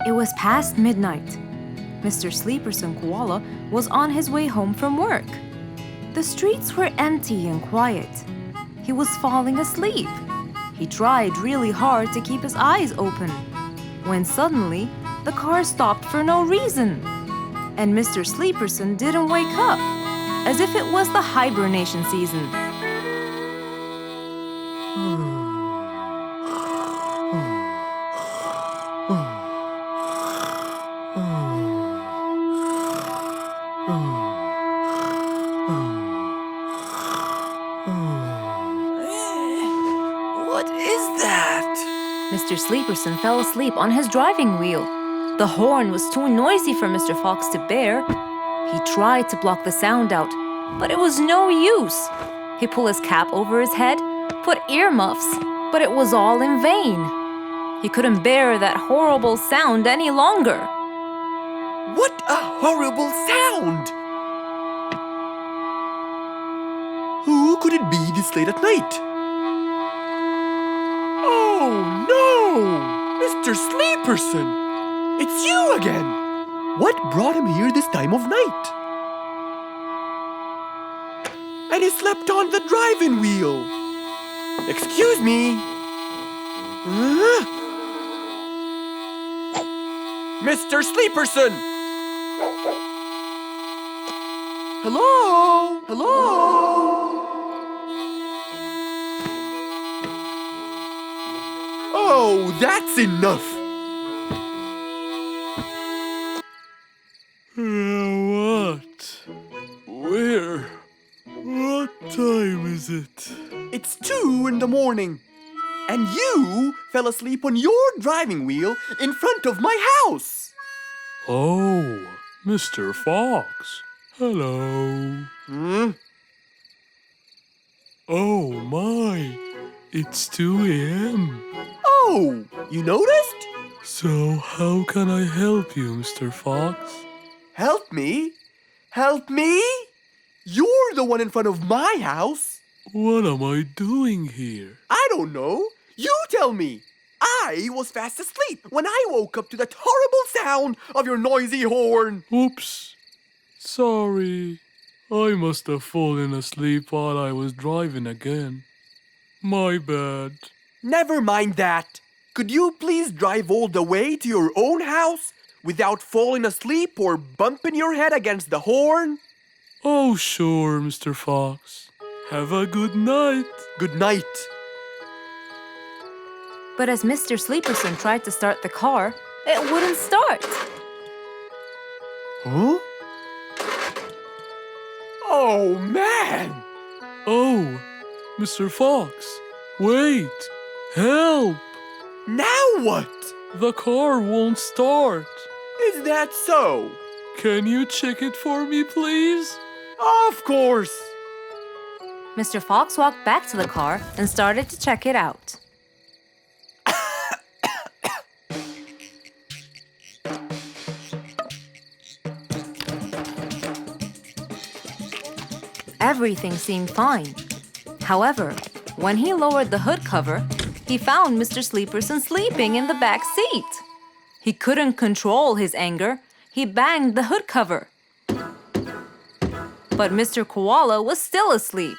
It was past midnight. Mr. Sleeperson Koala was on his way home from work. The streets were empty and quiet. He was falling asleep. He tried really hard to keep his eyes open, when suddenly the car stopped for no reason. And Mr. Sleeperson didn't wake up, as if it was the hibernation season. What is that? Mr. Sleeperson fell asleep on his driving wheel. The horn was too noisy for Mr. Fox to bear. He tried to block the sound out, but it was no use. He pulled his cap over his head, put earmuffs, but it was all in vain. He couldn't bear that horrible sound any longer. What a horrible sound! Who could it be this late at night? Oh no! Mr. Sleeperson! It's you again! What brought him here this time of night? And he slept on the driving wheel! Excuse me! Mr. Sleeperson! Hello? Hello? Oh, that's enough! What? Where? What time is it? It's 2 in the morning. And you fell asleep on your driving wheel in front of my house. Oh, Mr. Fox. Hello. Oh my, it's 2 a.m. Oh, you noticed? So how can I help you, Mr. Fox? Help me? Help me? You're the one in front of my house. What am I doing here? I don't know. You tell me. I was fast asleep when I woke up to that horrible sound of your noisy horn. Oops. Sorry. I must have fallen asleep while I was driving again. My bad. Never mind that. Could you please drive all the way to your own house without falling asleep or bumping your head against the horn? Oh, sure, Mr. Fox. Have a good night. Good night. But as Mr. Sleeperson tried to start the car, it wouldn't start. Huh? Oh, man! Oh, Mr. Fox, wait! Help! Now what? The car won't start. Is that so? Can you check it for me, please? Of course! Mr. Fox walked back to the car and started to check it out. Everything seemed fine. However, when he lowered the hood cover, he found Mr. Sleeperson sleeping in the back seat. He couldn't control his anger. He banged the hood cover. But Mr. Koala was still asleep.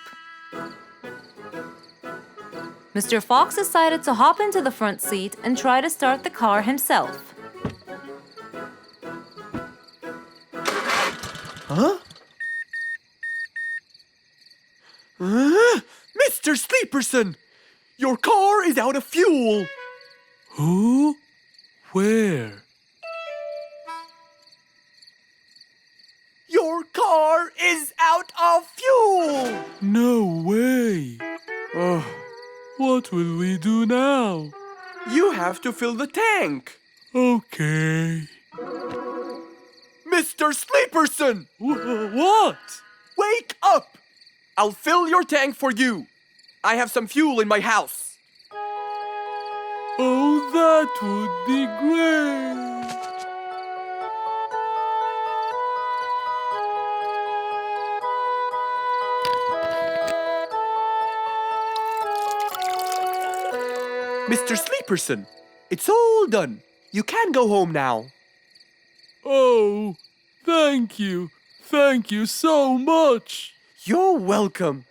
Mr. Fox decided to hop into the front seat and try to start the car himself. Huh? Mr. Sleeperson! Your car is out of fuel! Who? Where? Your car is out of fuel! No way! Oh, What will we do now? You have to fill the tank. Okay. Mr. Sleeperson! What? Wake up! I'll fill your tank for you. I have some fuel in my house. Oh, that would be great. Mr. Sleeperson, it's all done. You can go home now. Oh, thank you. Thank you so much. You're welcome.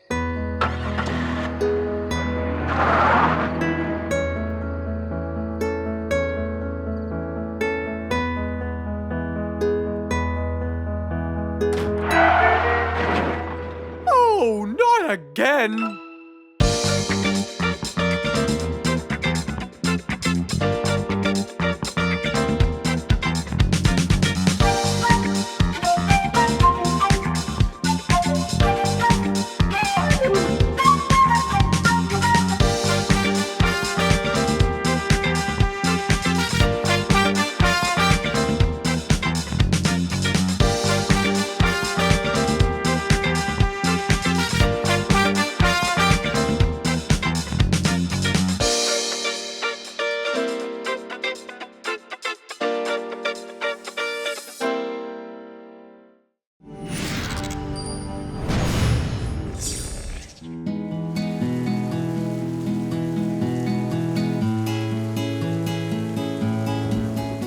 Oh, not again.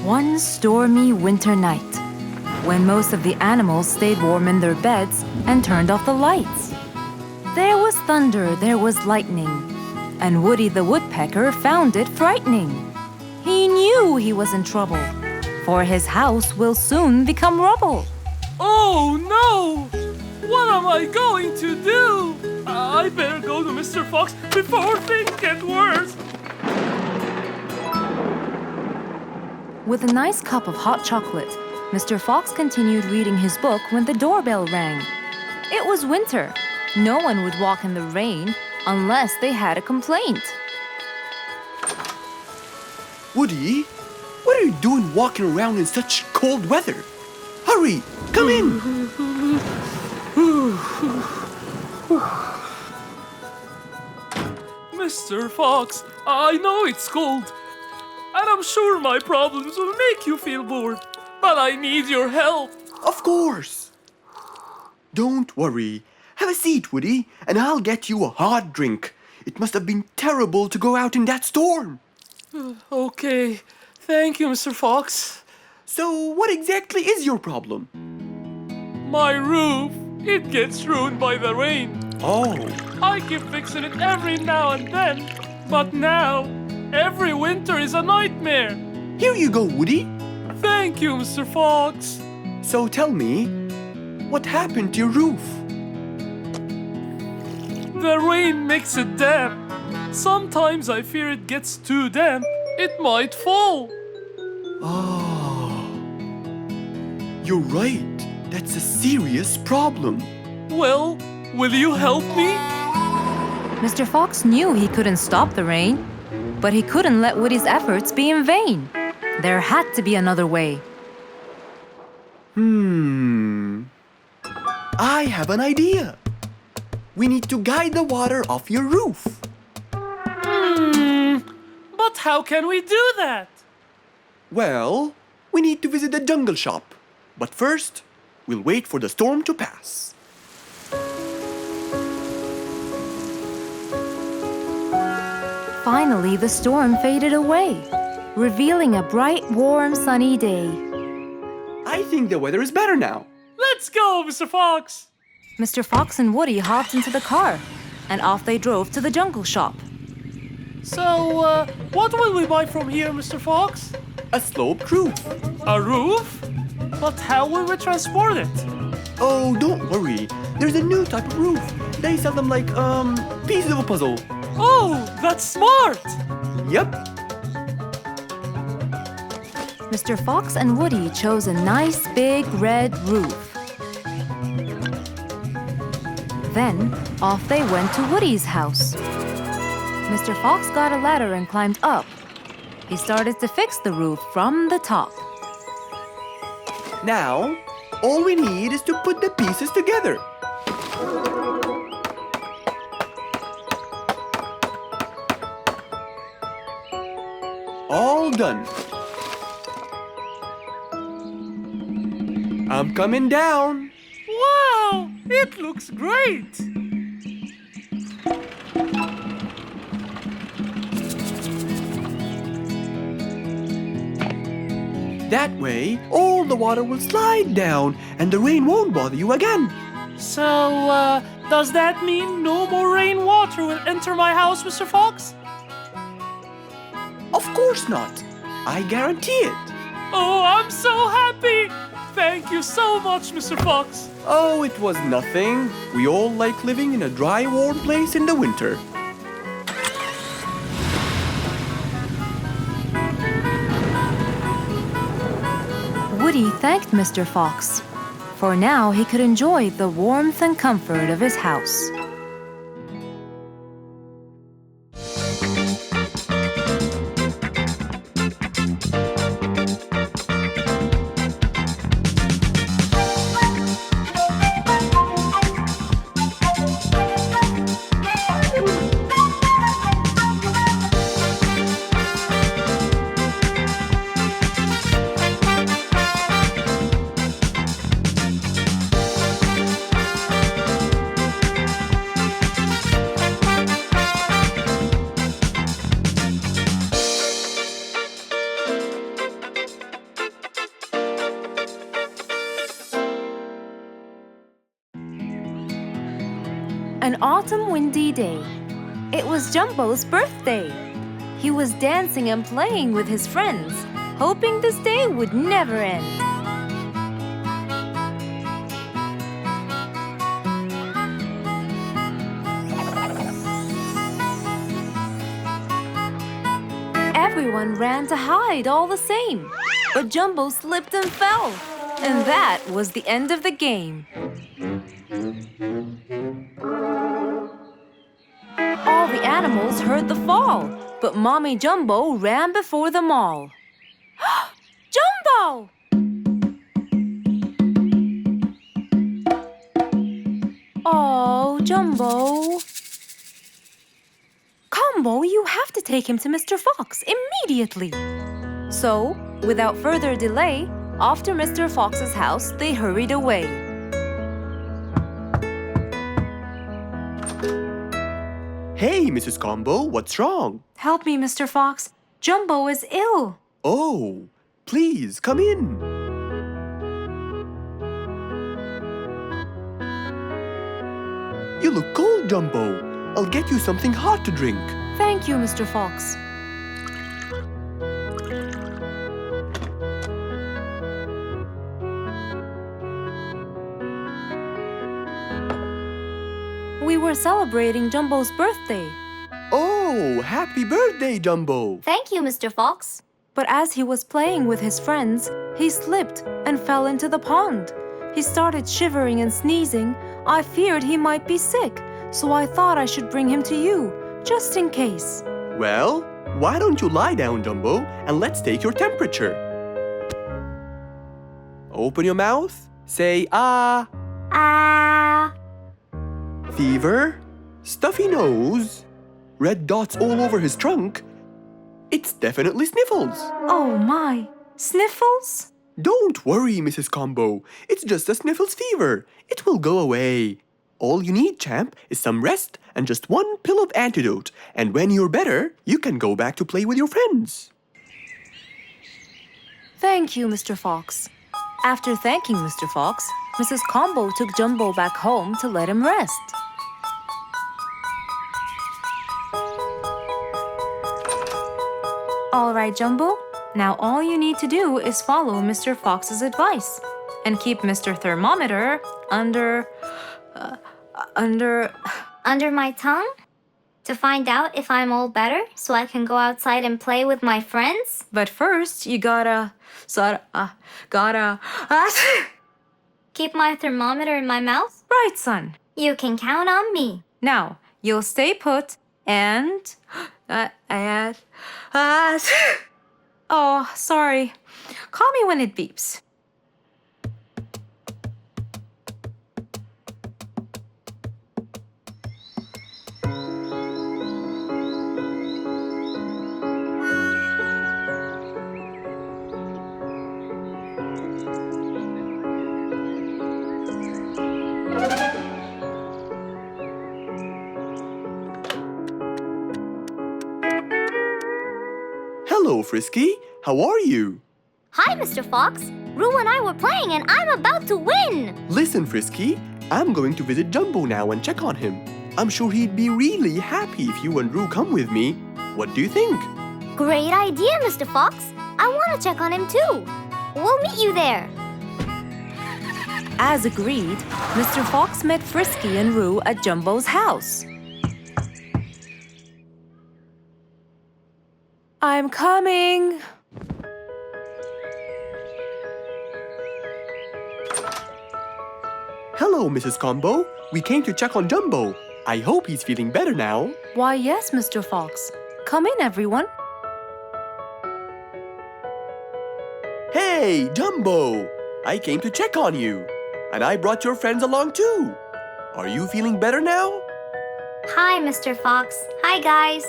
One stormy winter night, when most of the animals stayed warm in their beds and turned off the lights. There was thunder, there was lightning, and Woody the Woodpecker found it frightening. He knew he was in trouble, for his house will soon become rubble. Oh no! What am I going to do? I better go to Mr. Fox before things get worse. With a nice cup of hot chocolate, Mr. Fox continued reading his book when the doorbell rang. It was winter. No one would walk in the rain unless they had a complaint. Woody, what are you doing walking around in such cold weather? Hurry, come in. Mr. Fox, I know it's cold, and I'm sure my problems will make you feel bored, but I need your help. Of course. Don't worry. Have a seat, Woody, and I'll get you a hot drink. It must have been terrible to go out in that storm. Okay, thank you, Mr. Fox. So, what exactly is your problem? My roof, it gets ruined by the rain. Oh, I keep fixing it every now and then, but now, every winter is a nightmare. here you go, Woody. Thank you, Mr. Fox. So tell me, what happened to your roof? The rain makes it damp. Sometimes I fear it gets too damp. It might fall. Oh, you're right. That's a serious problem. Well, will you help me? Mr. Fox knew he couldn't stop the rain, but he couldn't let Woody's efforts be in vain. There had to be another way. I have an idea. We need to guide the water off your roof. But how can we do that? Well, we need to visit the jungle shop. But first, we'll wait for the storm to pass. Finally, the storm faded away, revealing a bright, warm, sunny day. I think the weather is better now. Let's go, Mr. Fox. Mr. Fox and Woody hopped into the car, and off they drove to the jungle shop. So, what will we buy from here, Mr. Fox? A sloped roof. A roof? But how will we transport it? Oh, don't worry. There's a new type of roof. They sell them like, pieces of a puzzle. Oh, that's smart! Yep. Mr. Fox and Woody chose a nice big red roof. Then, off they went to Woody's house. Mr. Fox got a ladder and climbed up. He started to fix the roof from the top. Now, all we need is to put the pieces together. All done. I'm coming down. Wow! It looks great! That way, all the water will slide down and the rain won't bother you again. So, does that mean no more rainwater will enter my house, Mr. Fox? Of course not. I guarantee it. Oh, I'm so happy! Thank you so much, Mr. Fox. Oh, it was nothing. We all like living in a dry, warm place in the winter. Woody thanked Mr. Fox, for now he could enjoy the warmth and comfort of his house. An autumn windy day. It was Jumbo's birthday. He was dancing and playing with his friends, hoping this day would never end. Everyone ran to hide all the same, but Jumbo slipped and fell, and that was the end of the game. All the animals heard the fall, but Mommy Jumbo ran before them all. Jumbo! Oh, Jumbo. Combo, you have to take him to Mr. Fox immediately. So, without further delay, off to Mr. Fox's house they hurried away. Hey, Mrs. Combo, what's wrong? Help me, Mr. Fox. Jumbo is ill. Oh, please, come in. You look cold, Jumbo. I'll get you something hot to drink. Thank you, Mr. Fox. We were celebrating Jumbo's birthday. Oh, happy birthday, Jumbo. Thank you, Mr. Fox. But as he was playing with his friends, he slipped and fell into the pond. He started shivering and sneezing. I feared he might be sick, so I thought I should bring him to you, just in case. Well, why don't you lie down, Jumbo, and let's take your temperature. Open your mouth. Say ah. Ah. Fever, stuffy nose, red dots all over his trunk. It's definitely sniffles. Oh my, sniffles? Don't worry, Mrs. Combo. It's just a sniffles fever. It will go away. All you need, champ, is some rest and just one pill of antidote. And when you're better, you can go back to play with your friends. Thank you, Mr. Fox. After thanking Mr. Fox, Mrs. Combo took Jumbo back home to let him rest. All right, Jumbo. Now all you need to do is follow Mr. Fox's advice and keep Mr. Thermometer under Under my tongue? To find out if I'm all better so I can go outside and play with my friends? But first, you gotta Keep my thermometer in my mouth? Right, son. You can count on me. Now, you'll stay put and oh, sorry. Call me when it beeps. Hello, Frisky. How are you? Hi, Mr. Fox. Roo and I were playing and I'm about to win! Listen, Frisky, I'm going to visit Jumbo now and check on him. I'm sure he'd be really happy if you and Roo come with me. What do you think? Great idea, Mr. Fox. I want to check on him too. We'll meet you there. As agreed, Mr. Fox met Frisky and Roo at Jumbo's house. I'm coming. Hello, Mrs. Combo. We came to check on Jumbo. I hope he's feeling better now. Why, yes, Mr. Fox. Come in, everyone. Hey, Jumbo! I came to check on you. And I brought your friends along too. Are you feeling better now? Hi, Mr. Fox. Hi, guys.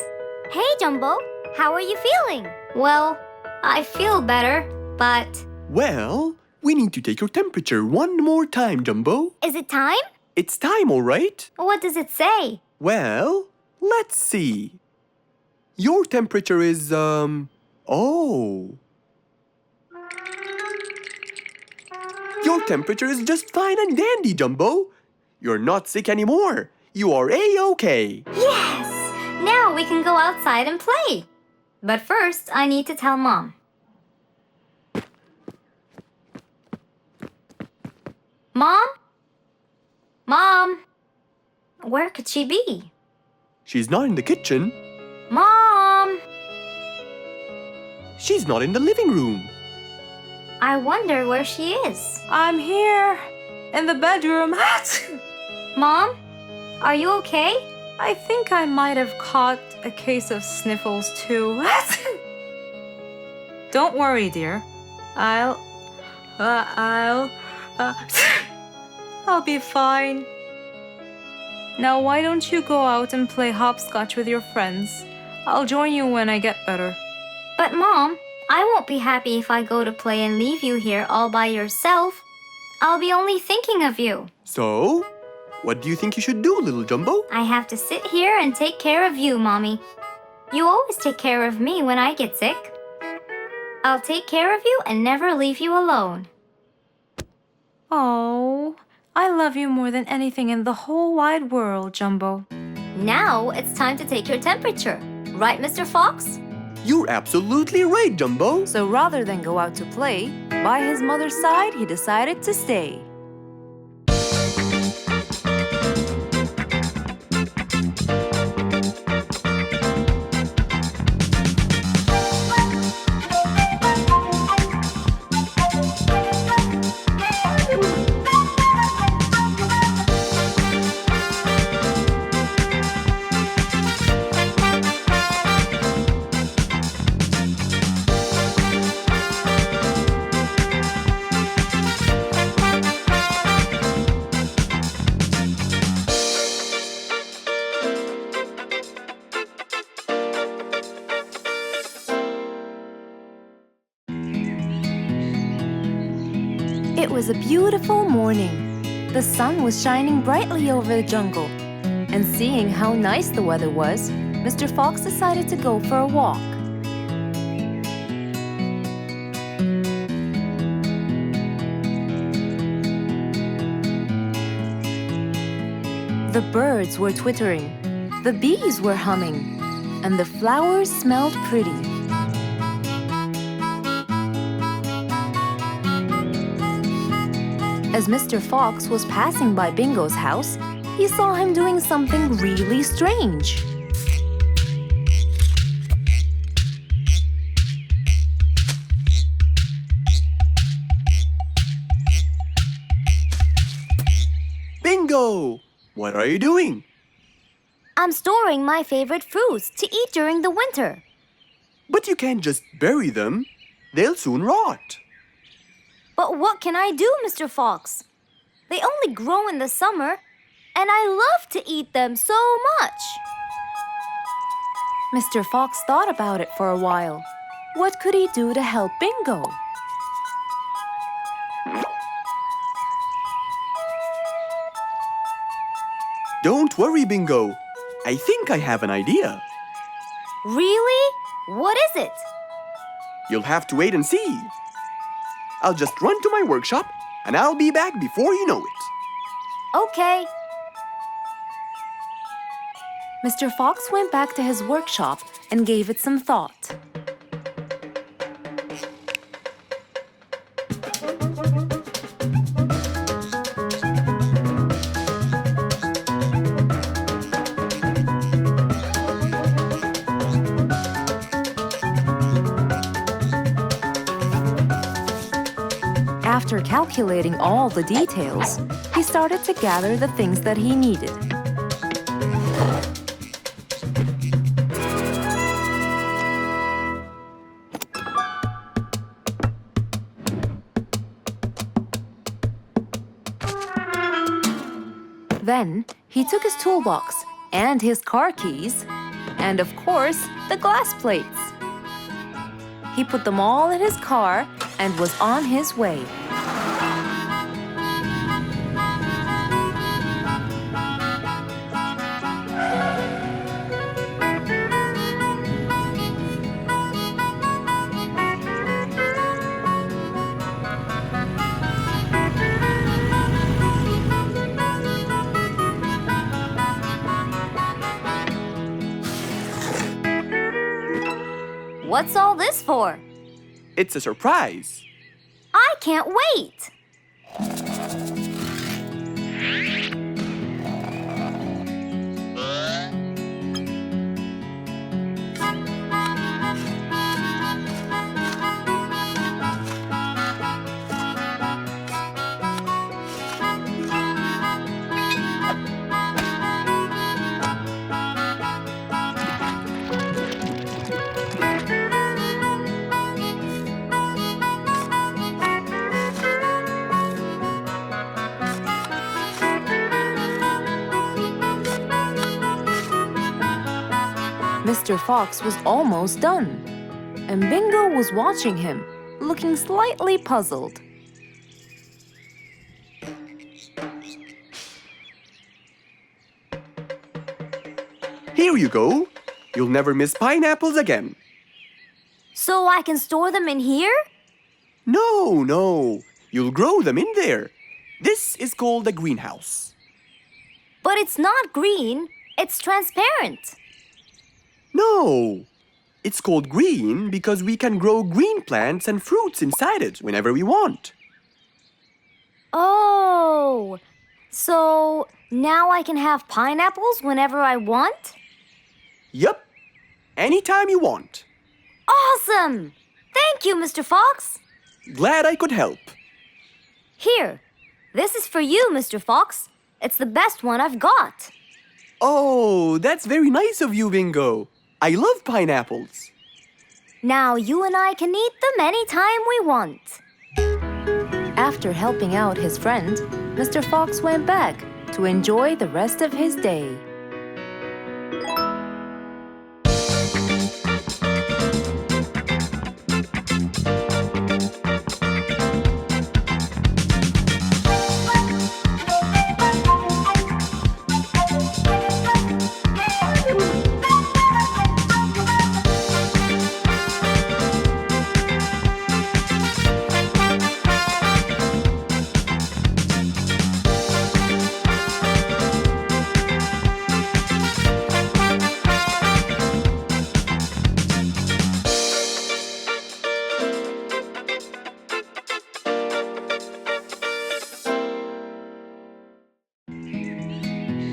Hey, Jumbo. How are you feeling? Well, I feel better, but... Well, we need to take your temperature one more time, Jumbo. Is it time? It's time, all right? What does it say? Well, let's see. Your temperature is, oh. Your temperature is just fine and dandy, Jumbo. You're not sick anymore. You are A-OK. Yes! Now we can go outside and play. But first, I need to tell Mom. Mom? Mom? Where could she be? She's not in the kitchen. Mom! She's not in the living room. I wonder where she is. I'm here, in the bedroom. Mom? Are you okay? I think I might have caught a case of sniffles too. Don't worry, dear. I'll be fine. Now, why don't you go out and play hopscotch with your friends? I'll join you when I get better. But Mom, I won't be happy if I go to play and leave you here all by yourself. I'll be only thinking of you. So, what do you think you should do, little Jumbo? I have to sit here and take care of you, Mommy. You always take care of me when I get sick. I'll take care of you and never leave you alone. Oh, I love you more than anything in the whole wide world, Jumbo. Now it's time to take your temperature. Right, Mr. Fox? You're absolutely right, Jumbo. So rather than go out to play, by his mother's side, he decided to stay. It was a beautiful morning. The sun was shining brightly over the jungle. And seeing how nice the weather was, Mr. Fox decided to go for a walk. The birds were twittering, the bees were humming, and the flowers smelled pretty. As Mr. Fox was passing by Bingo's house, he saw him doing something really strange. Bingo! What are you doing? I'm storing my favorite fruits to eat during the winter. But you can't just bury them. They'll soon rot. But what can I do, Mr. Fox? They only grow in the summer, and I love to eat them so much. Mr. Fox thought about it for a while. What could he do to help Bingo? Don't worry, Bingo. I think I have an idea. Really? What is it? You'll have to wait and see. I'll just run to my workshop, and I'll be back before you know it. Okay. Mr. Fox went back to his workshop and gave it some thought. After calculating all the details, he started to gather the things that he needed. Then he took his toolbox and his car keys, and of course, the glass plates. He put them all in his car and was on his way. What's all this for? It's a surprise. I can't wait! Mr. Fox was almost done, and Bingo was watching him, looking slightly puzzled. Here you go. You'll never miss pineapples again. So I can store them in here? No. You'll grow them in there. This is called a greenhouse. But it's not green, it's transparent. No. It's called green because we can grow green plants and fruits inside it whenever we want. Oh, so now I can have pineapples whenever I want? Yup. Anytime you want. Awesome! Thank you, Mr. Fox. Glad I could help. Here, this is for you, Mr. Fox. It's the best one I've got. Oh, that's very nice of you, Bingo. I love pineapples. Now you and I can eat them anytime we want. After helping out his friend, Mr. Fox went back to enjoy the rest of his day.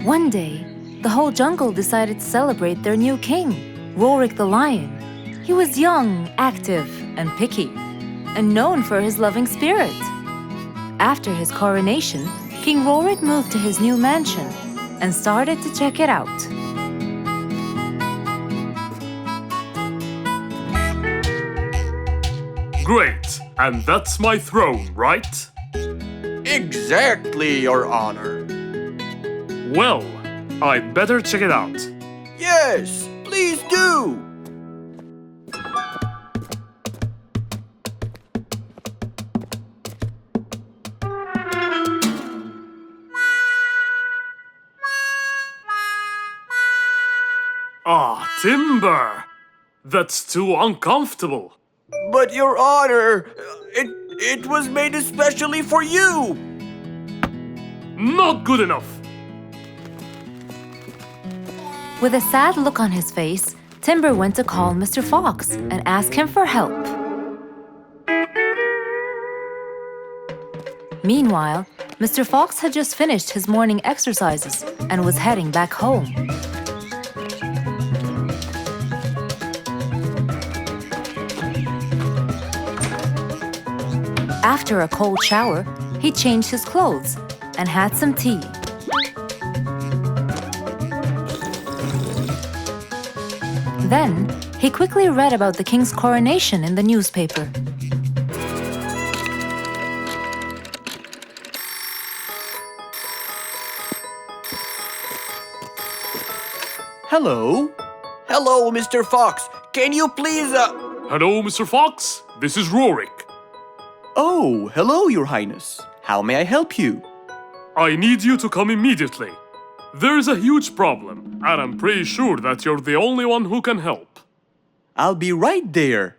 One day, the whole jungle decided to celebrate their new king, Rorik the lion. He was young, active, and picky, and known for his loving spirit. After his coronation, King Rorik moved to his new mansion and started to check it out. Great, and that's my throne, right? Exactly, Your Honor. Well, I'd better check it out. Yes, please do. Ah, timber! That's too uncomfortable. But Your Honor, it was made especially for you. Not good enough. With a sad look on his face, Timber went to call Mr. Fox and ask him for help. Meanwhile, Mr. Fox had just finished his morning exercises and was heading back home. After a cold shower, he changed his clothes and had some tea. Then, he quickly read about the king's coronation in the newspaper. Hello? Hello, Mr. Fox. Can you please, Hello, Mr. Fox. This is Rorik. Oh, hello, Your Highness. How may I help you? I need you to come immediately. There's a huge problem, and I'm pretty sure that you're the only one who can help. I'll be right there.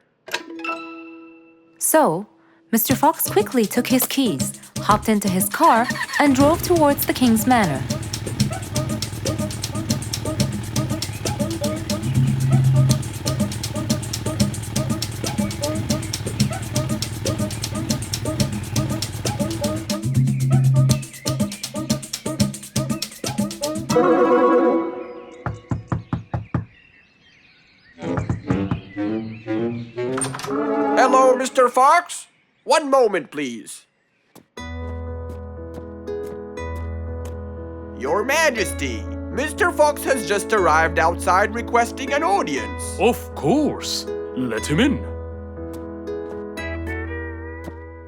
So, Mr. Fox quickly took his keys, hopped into his car, and drove towards the king's manor. Hello, Mr. Fox. One moment, please. Your Majesty, Mr. Fox has just arrived outside requesting an audience. Of course. Let him in.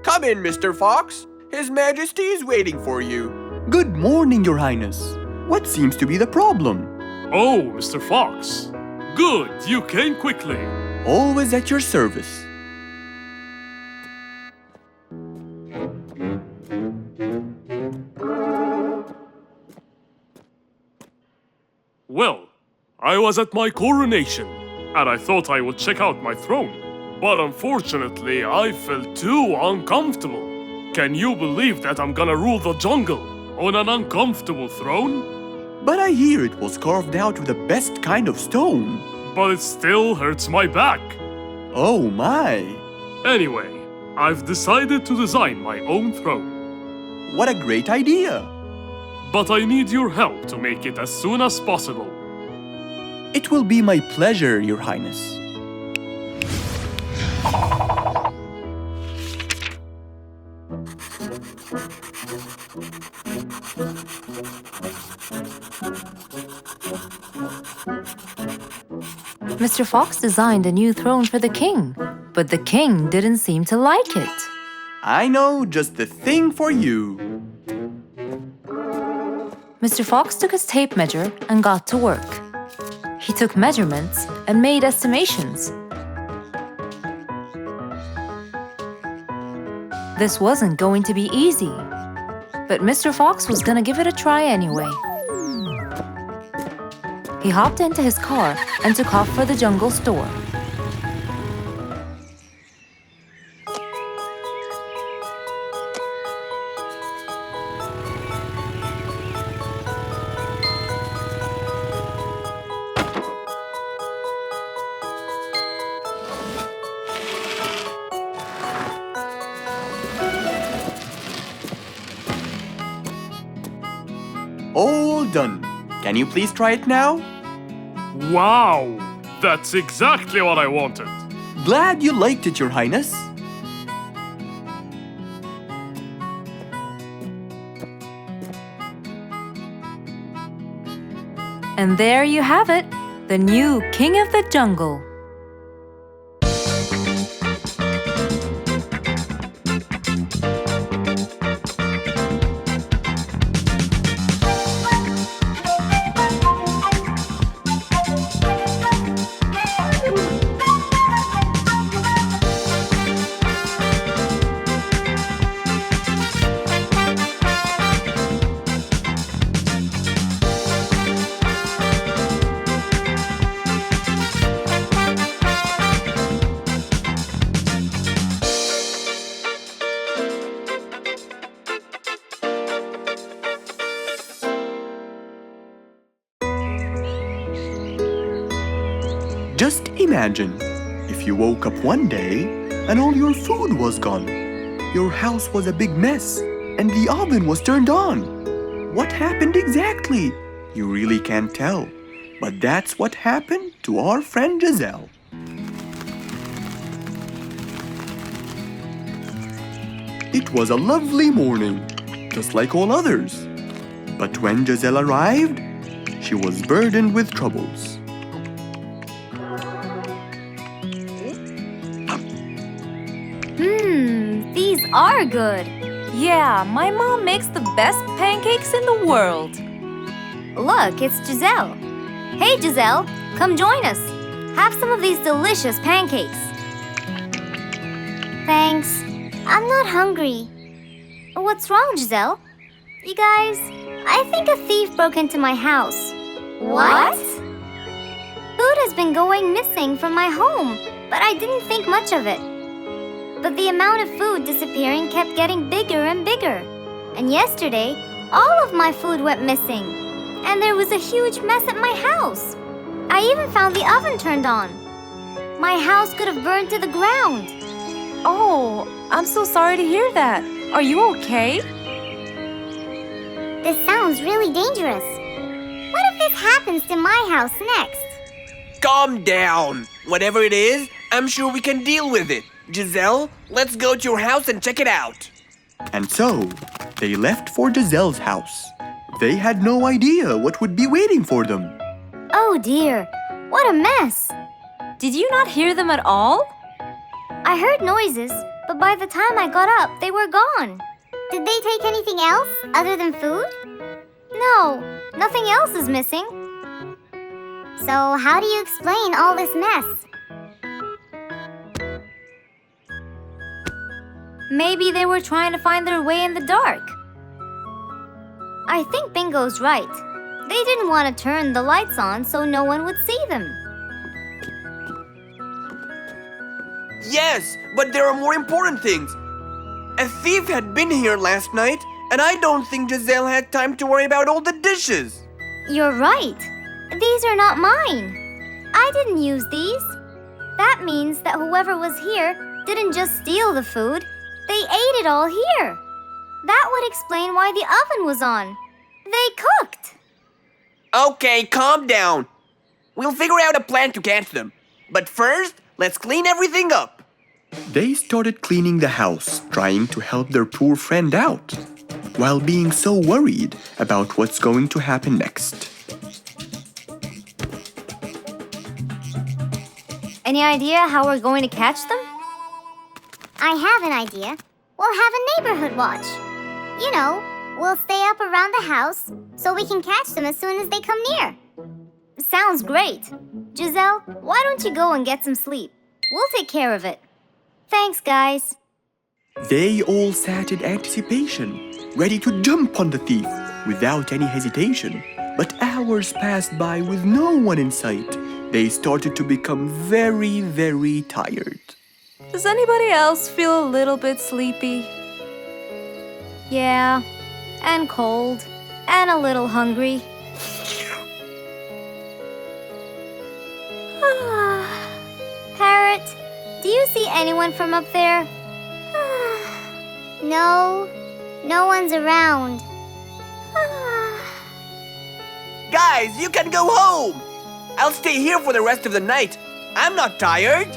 Come in, Mr. Fox. His Majesty is waiting for you. Good morning, Your Highness. What seems to be the problem? Oh, Mr. Fox. Good, you came quickly. Always at your service. Well, I was at my coronation, and I thought I would check out my throne. But unfortunately, I felt too uncomfortable. Can you believe that I'm gonna rule the jungle on an uncomfortable throne? But I hear it was carved out with the best kind of stone. But it still hurts my back. Oh my! Anyway, I've decided to design my own throne. What a great idea! But I need your help to make it as soon as possible. It will be my pleasure, Your Highness. Mr. Fox designed a new throne for the king, but the king didn't seem to like it. I know just the thing for you. Mr. Fox took his tape measure and got to work. He took measurements and made estimations. This wasn't going to be easy, but Mr. Fox was gonna give it a try anyway. He hopped into his car and took off for the jungle store. All done. Can you please try it now? Wow! That's exactly what I wanted. Glad you liked it, Your Highness. And there you have it, the new King of the Jungle. Just imagine if you woke up one day and all your food was gone. Your house was a big mess and the oven was turned on. What happened exactly? You really can't tell. But that's what happened to our friend Giselle. It was a lovely morning, just like all others. But when Giselle arrived, she was burdened with troubles. These are good. Yeah, my mom makes the best pancakes in the world. Look, it's Giselle. Hey, Giselle, come join us. Have some of these delicious pancakes. Thanks. I'm not hungry. What's wrong, Giselle? You guys, I think a thief broke into my house. What? Food has been going missing from my home, but I didn't think much of it. But the amount of food disappearing kept getting bigger and bigger. And yesterday, all of my food went missing. And there was a huge mess at my house. I even found the oven turned on. My house could have burned to the ground. Oh, I'm so sorry to hear that. Are you okay? This sounds really dangerous. What if this happens to my house next? Calm down. Whatever it is, I'm sure we can deal with it. Giselle, let's go to your house and check it out. And so, they left for Giselle's house. They had no idea what would be waiting for them. Oh dear, what a mess. Did you not hear them at all? I heard noises, but by the time I got up, they were gone. Did they take anything else other than food? No, nothing else is missing. So how do you explain all this mess? Maybe they were trying to find their way in the dark. I think Bingo's right. They didn't want to turn the lights on so no one would see them. Yes, but there are more important things. A thief had been here last night, and I don't think Giselle had time to worry about all the dishes. You're right. These are not mine. I didn't use these. That means that whoever was here didn't just steal the food. They ate it all here. That would explain why the oven was on. They cooked. Okay, calm down. We'll figure out a plan to catch them. But first, let's clean everything up. They started cleaning the house, trying to help their poor friend out, while being so worried about what's going to happen next. Any idea how we're going to catch them? I have an idea. We'll have a neighborhood watch. You know, we'll stay up around the house so we can catch them as soon as they come near. Sounds great. Giselle, why don't you go and get some sleep? We'll take care of it. Thanks, guys. They all sat in anticipation, ready to jump on the thief without any hesitation. But hours passed by with no one in sight. They started to become very, very tired. Does anybody else feel a little bit sleepy? Yeah, and cold, and a little hungry. Parrot, do you see anyone from up there? No one's around. Guys, you can go home. I'll stay here for the rest of the night. I'm not tired.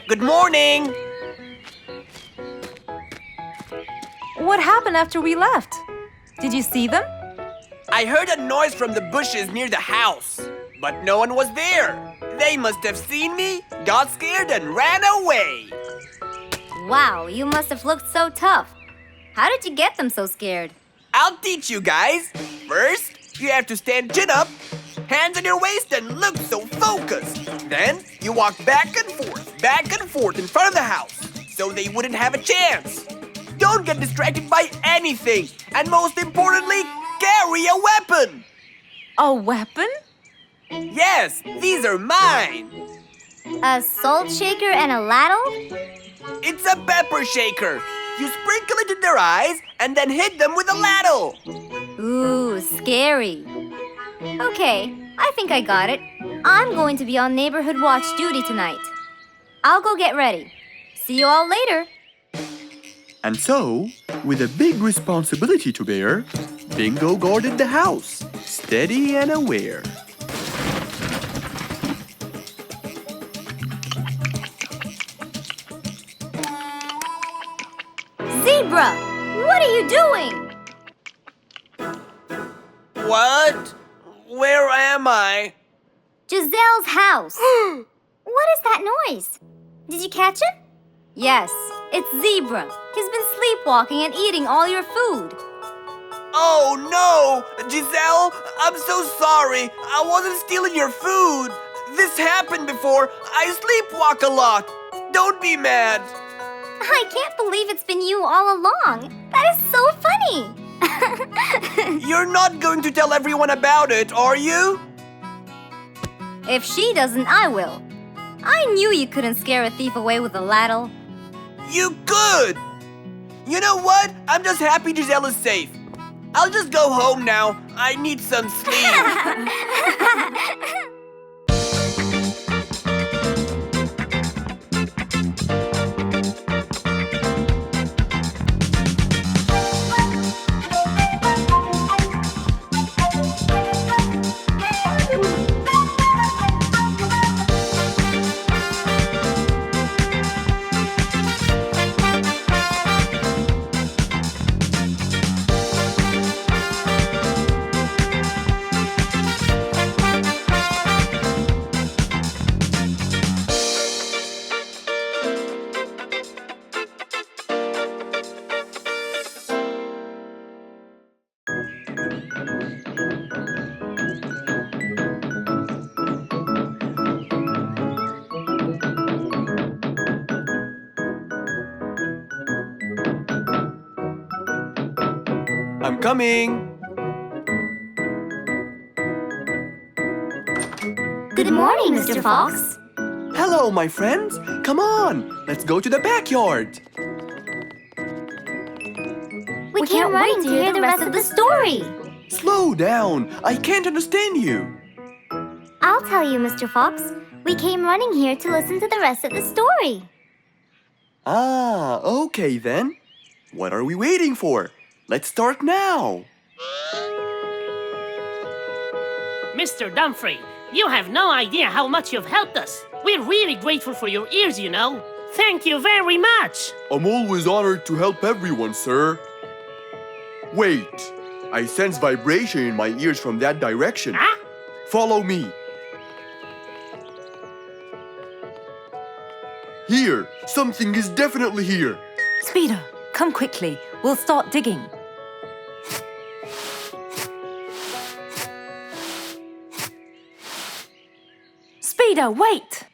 Good morning. What happened after we left? Did you see them? I heard a noise from the bushes near the house, but no one was there. They must have seen me, got scared, and ran away. Wow, you must have looked so tough. How did you get them so scared? I'll teach you guys. First, you have to stand chin up, hands on your waist, and look so focused. Then, you walk back and forth in front of the house, so they wouldn't have a chance. Don't get distracted by anything, and most importantly, carry a weapon. A weapon? Yes, these are mine. A salt shaker and a ladle? It's a pepper shaker. You sprinkle it in their eyes and then hit them with a ladle. Ooh, scary. Okay, I think I got it. I'm going to be on neighborhood watch duty tonight. I'll go get ready. See you all later. And so, with a big responsibility to bear, Bingo guarded the house, steady and aware. Zebra, what are you doing? What? Where am I? Giselle's house. What is that noise? Did you catch him? Yes, it's Zebra. He's been sleepwalking and eating all your food. Oh no! Giselle, I'm so sorry. I wasn't stealing your food. This happened before. I sleepwalk a lot. Don't be mad. I can't believe it's been you all along. That is so funny. You're not going to tell everyone about it, are you? If she doesn't, I will. I knew you couldn't scare a thief away with a ladle. You could! You know what? I'm just happy Giselle is safe. I'll just go home now. I need some sleep. I'm coming! Good morning, Mr. Fox. Hello, my friends! Come on, let's go to the backyard! We can't wait to hear the rest of the story. Slow down! I can't understand you! I'll tell you, Mr. Fox. We came running here to listen to the rest of the story. Ah, okay then. What are we waiting for? Let's start now! Mr. Dumfrey, you have no idea how much you've helped us. We're really grateful for your ears, you know. Thank you very much. I'm always honored to help everyone, sir. Wait, I sense vibration in my ears from that direction. Huh? Follow me. Here, something is definitely here. Speeder, come quickly. We'll start digging. Speeder, wait!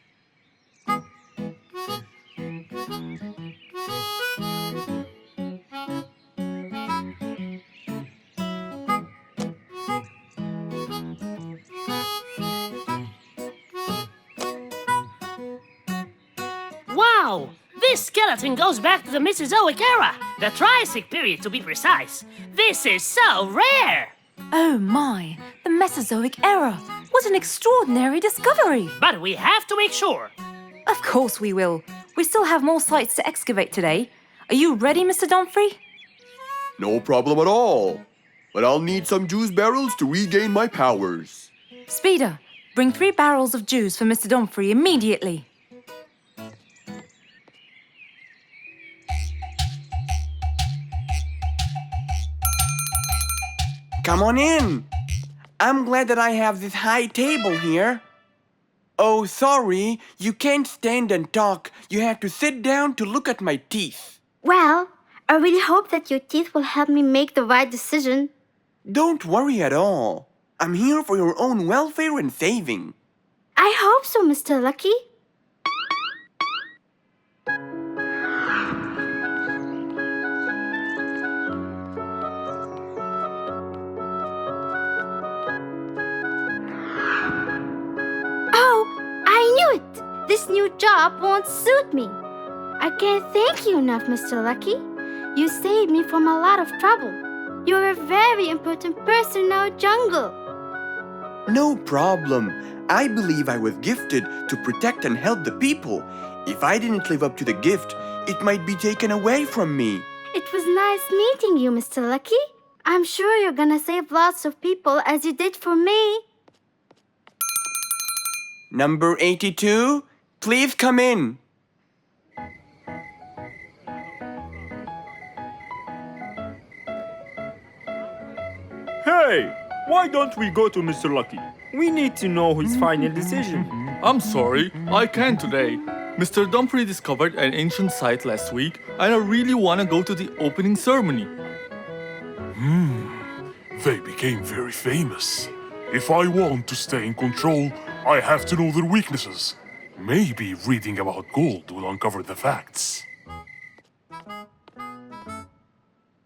Wow! This skeleton goes back to the Mesozoic era, the Triassic period to be precise. This is so rare! Oh my, the Mesozoic era. What an extraordinary discovery. But we have to make sure. Of course we will. We still have more sites to excavate today. Are you ready, Mr. Dumfrey? No problem at all. But I'll need some juice barrels to regain my powers. Speeder, bring 3 barrels of juice for Mr. Dumfrey immediately. Come on in. I'm glad that I have this high table here. Oh, sorry, you can't stand and talk. You have to sit down to look at my teeth. Well, I really hope that your teeth will help me make the right decision. Don't worry at all. I'm here for your own welfare and saving. I hope so, Mr. Lucky. Oh, I knew it! This new job won't suit me. I can't thank you enough, Mr. Lucky. You saved me from a lot of trouble. You're a very important person in our jungle. No problem. I believe I was gifted to protect and help the people. If I didn't live up to the gift, it might be taken away from me. It was nice meeting you, Mr. Lucky. I'm sure you're gonna save lots of people as you did for me. Number 82, please come in. Hey, why don't we go to Mr. Lucky? We need to know his final decision. I'm sorry, I can't today. Mr. Dumfrey discovered an ancient site last week, and I really want to go to the opening ceremony. They became very famous. If I want to stay in control, I have to know their weaknesses. Maybe reading about gold will uncover the facts.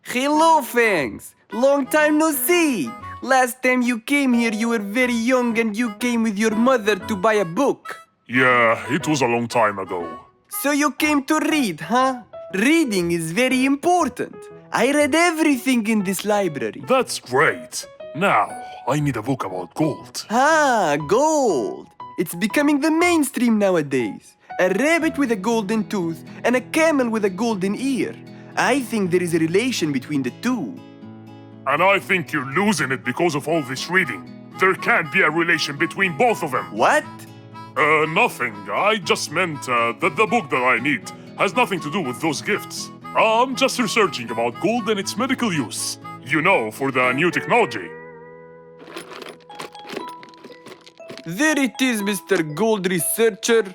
Hello, Fangs! Long time no see! Last time you came here, you were very young and you came with your mother to buy a book. Yeah, it was a long time ago. So you came to read, huh? Reading is very important. I read everything in this library. That's great. Now, I need a book about gold. Ah, gold! It's becoming the mainstream nowadays. A rabbit with a golden tooth and a camel with a golden ear. I think there is a relation between the two. And I think you're losing it because of all this reading. There can't be a relation between both of them. What? Nothing. I just meant that the book that I need has nothing to do with those gifts. I'm just researching about gold and its medical use. You know, for the new technology. There it is, Mr. Gold Researcher.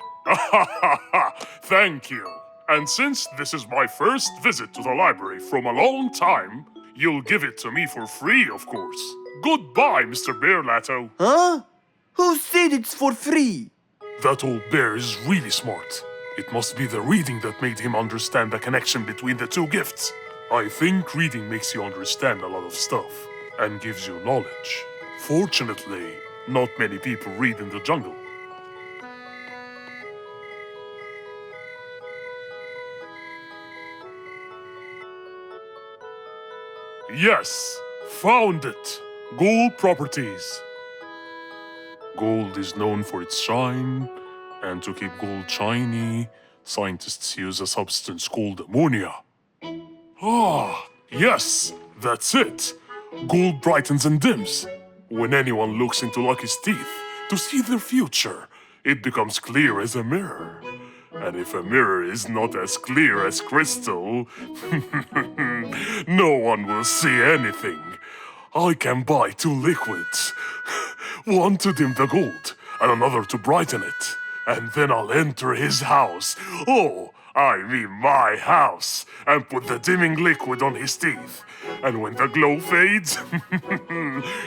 Thank you. And since this is my first visit to the library from a long time, you'll give it to me for free, of course. Goodbye, Mr. Bearlato. Huh? Who said it's for free? That old bear is really smart. It must be the reading that made him understand the connection between the two gifts. I think reading makes you understand a lot of stuff and gives you knowledge. Fortunately, not many people read in the jungle. Yes, found it. Gold properties. Gold is known for its shine, and to keep gold shiny, scientists use a substance called ammonia. Ah, yes, that's it. Gold brightens and dims. When anyone looks into Lucky's teeth to see their future, it becomes clear as a mirror. And if a mirror is not as clear as crystal, no one will see anything. I can buy 2 liquids. One to dim the gold, and another to brighten it. And then I'll enter his house. Oh, I mean my house. And put the dimming liquid on his teeth. And when the glow fades,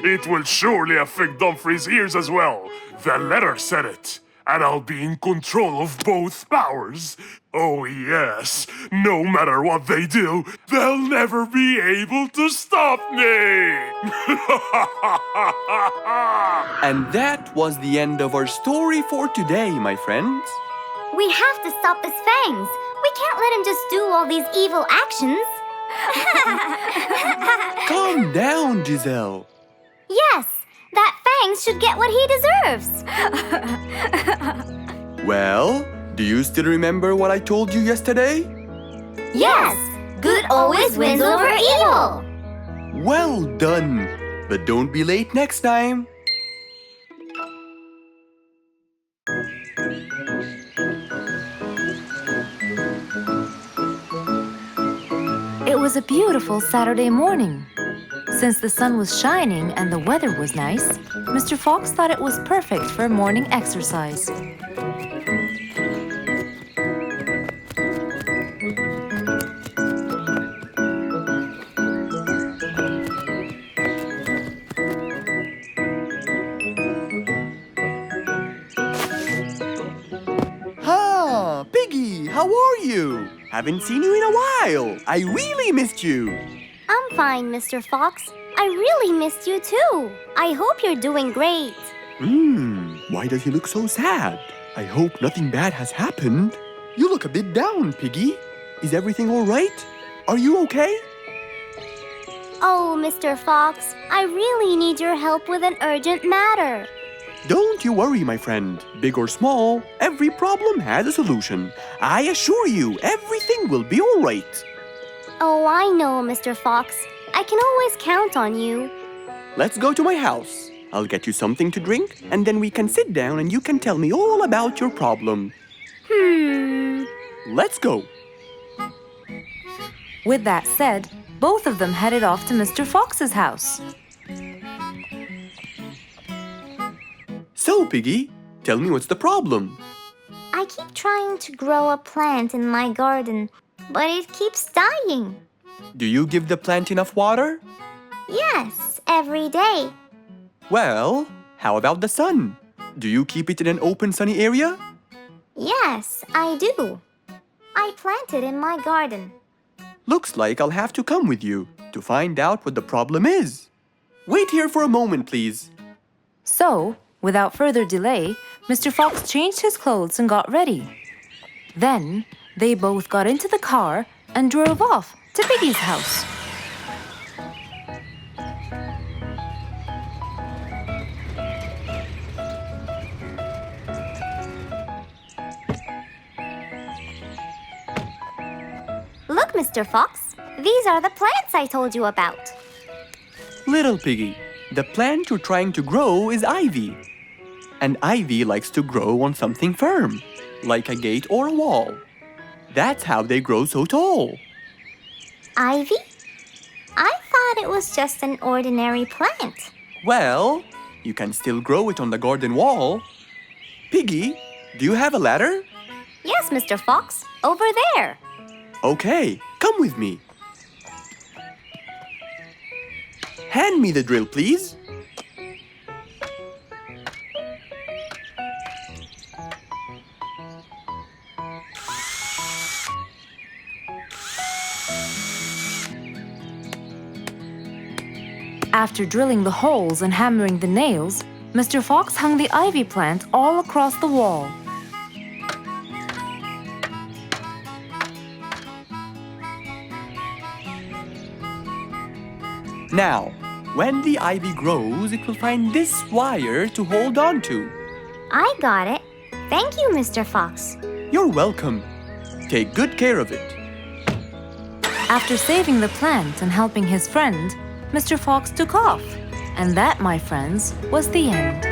it will surely affect Dumfrey's ears as well. The letter said it. And I'll be in control of both powers. Oh yes, no matter what they do, they'll never be able to stop me! And that was the end of our story for today, my friends. We have to stop this Fangs. We can't let him just do all these evil actions. Calm down, Giselle. Yes, that Fangs should get what he deserves. Well, do you still remember what I told you yesterday? Yes, good always wins over evil. Well done. But don't be late next time. It was a beautiful Saturday morning. Since the sun was shining and the weather was nice, Mr. Fox thought it was perfect for morning exercise. Ah, Piggy, how are you? Haven't seen you in a while. I really missed you. I'm fine, Mr. Fox. I really missed you too. I hope you're doing great. Why does he look so sad? I hope nothing bad has happened. You look a bit down, Piggy. Is everything all right? Are you okay? Oh, Mr. Fox, I really need your help with an urgent matter. Don't you worry, my friend. Big or small, every problem has a solution. I assure you, everything will be all right. Oh, I know, Mr. Fox. I can always count on you. Let's go to my house. I'll get you something to drink, and then we can sit down and you can tell me all about your problem. Let's go. With that said, both of them headed off to Mr. Fox's house. So, Piggy, tell me what's the problem? I keep trying to grow a plant in my garden, but it keeps dying. Do you give the plant enough water? Yes, every day. Well, how about the sun? Do you keep it in an open, sunny area? Yes, I do. I planted in my garden. Looks like I'll have to come with you to find out what the problem is. Wait here for a moment, please. So, without further delay, Mr. Fox changed his clothes and got ready. Then, they both got into the car and drove off to Piggy's house. Look, Mr. Fox, these are the plants I told you about. Little Piggy, the plant you're trying to grow is ivy. And ivy likes to grow on something firm, like a gate or a wall. That's how they grow so tall. Ivy? I thought it was just an ordinary plant. Well, you can still grow it on the garden wall. Piggy, do you have a ladder? Yes, Mr. Fox, over there. Okay, come with me. Hand me the drill, please. After drilling the holes and hammering the nails, Mr. Fox hung the ivy plant all across the wall. Now, when the ivy grows, it will find this wire to hold on to. I got it. Thank you, Mr. Fox. You're welcome. Take good care of it. After saving the plant and helping his friend, Mr. Fox took off. And that, my friends, was the end.